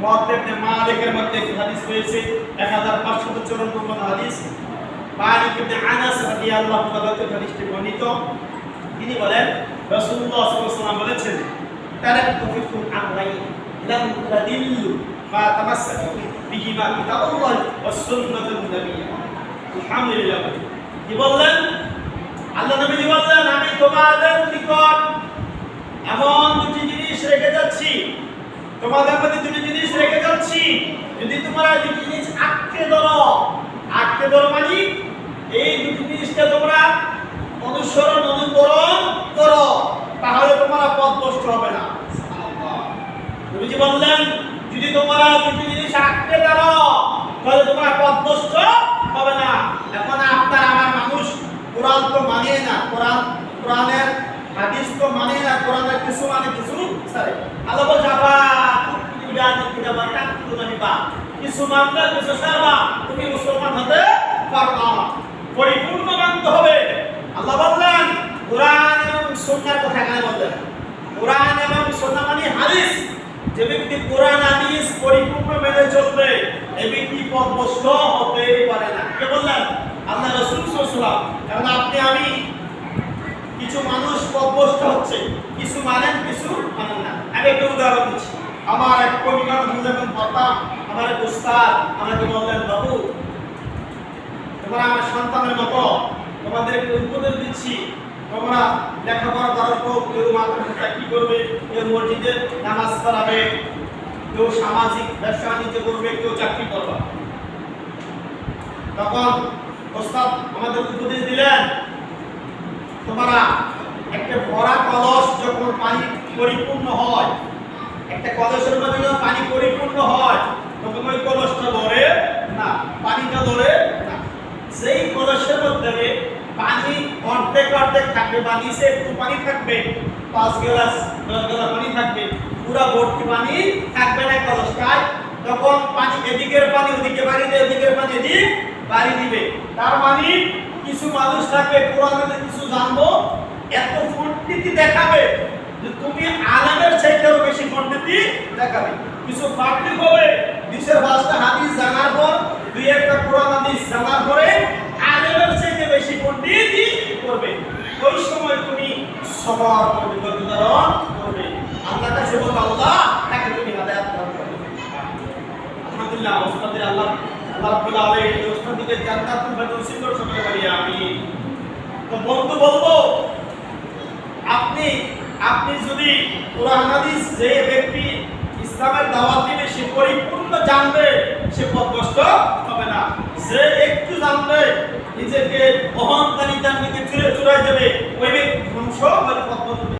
মুয়াত্তা ইবনে মালিকের মধ্যে একটি হাদিস রয়েছে 1554 নম্বর হাদিস। মালিক ইবনে আনাস রাদিয়াল্লাহু তাআলা থেকে হাদিসটি বর্ণিত। তিনি বলেন রাসূলুল্লাহ সাল্লাল্লাহু আলাইহি ওয়াসাল্লাম বলেছেন, তারাকতু ফিকুম আমরাইন লাম তাদিল্লু মা তামাসসাকু বিহিমা কিতাবুল্লাহ ওয়াস সুন্নাতুন নবী। আলহামদুলিল্লাহ। কি বললেন? আল্লাহ নবী বললেন, আমি তোমাদের নিকট এমন দুটি জিনিস রেখে যাচ্ছি, তোমাদের মধ্যে দুটি জিনিস রেখে যাচ্ছি, যদি তোমরা দুটি জিনিস আঁকড়ে ধরো মানে এই দুটি জিনিসকে তোমরা অনুকরণ করো, তাহলে তোমরা পথভ্রষ্ট হবে না। সুবহানাল্লাহ। নবীজি বললেন, যদি তোমরা দুটি জিনিস আঁকড়ে ধরো তাহলে তোমরা পথভ্রষ্ট হবে না। এখন আপনার আমার মানুষ কোরআন তো মানে না, কোরআনের হাদিস তো মানে না, কোরআনের কিছু মানে কিছু ছাড়ে। আল্লাহ বলছে কিছু মানবে কিছু ছাড়বা, তুমি মুসলমান হতে পারবা না, পরিপূর্ণ মানতে হবে। আল্লাহ বললেন কোরআন এবং সুন্নাহর কথা কেন বললেন? কোরআন এবং সুন্নাহ মানে হাদিস। যে ব্যক্তি কোরআন হাদিস পরিপূর্ণ মেনে চলবে এই ব্যক্তি পথভ্রষ্ট হতে পারে না। কে বললেন? আল্লাহ রাসূল সাল্লাল্লাহু আলাইহি ওয়াসাল্লাম। এখন আপনি আমি কিছু মানুষ পথভ্রষ্ট হচ্ছে, কিছু মানেন কিছু মানেন না। আমি একটা উদাহরণ দিচ্ছি। আমার এক পরিবার যখন পড়তাম, আমার এক উস্তাদ আমাকে বললেন, বাবু তোমরা আমার সন্তানের মতো, তোমাদেরকে উপদেশ দিচ্ছি, তোমরা লেখাপড়া করার পর কেউ মাদ্রাসায় চাকরি করবে, কেউ মসজিদে নামাজ পড়াবে, কেউ সামাজিক ব্যবসা বাণিজ্য করবে, কেউ চাকরি করবে। তখন উস্তাদ আমাদের উপদেশ দিলেন, তোমরা একটা ভরা কলস যখন পানি পরিপূর্ণ হয়, একটা কলসের মধ্যে যখন পানি পরিপূর্ণ হয় তখন ওই কলসটা ধরে না, পানিটা ধরে না। সেই কলসের মধ্যে পানি অর্ধেক থাকবে, পানিতে একটু পানি থাকবে, 5 গ্লাস 10 গ্লাস পানি থাকবে, পুরো ভর্তি পানি থাকবে না কলসটায়। তখন পানি এদিকের পানি ওদিকে বাড়ি দেবে, এদিকের পানি এদিক বাড়ি দিবে। তার মানে কিছু মানুষ থাকবে কোরআনে কিছু জানবো, এত পণ্ডিতি দেখাবে যে তুমি আলেমের চাইতেও বেশি পণ্ডিতি দেখাবে। কিছু পাবলিক হবে বিশের ভাষা হাদিস জানার পর, দুই একটা কোরআন হাদিস জানার পরে আলেমের চাইতে বেশি পণ্ডিতি করবে। ওই সময় তুমি সবার পণ্ডিত ধারণ করবে। আল্লাহর কাছে বলবে, আল্লাহ তাকে তুমি হেদায়েত দান করবে। আলহামদুলিল্লাহ। ওস্তাদের আল্লাহ রাব্বুল আলামিন এই ওস্তাদকে জান্নাতুল ফেরদৌস করে সকলে বলি আমিন। তো বন্ধু বলবো, আপনি যদি কোরআন হাদিস যে ব্যক্তি ইসলামের দাওয়াত দিবে সে পরিপূর্ণ জানবে, সে পথভ্রষ্ট হবে না। যে একটু জানবে, নিজেকে অহংকারিতার দিকে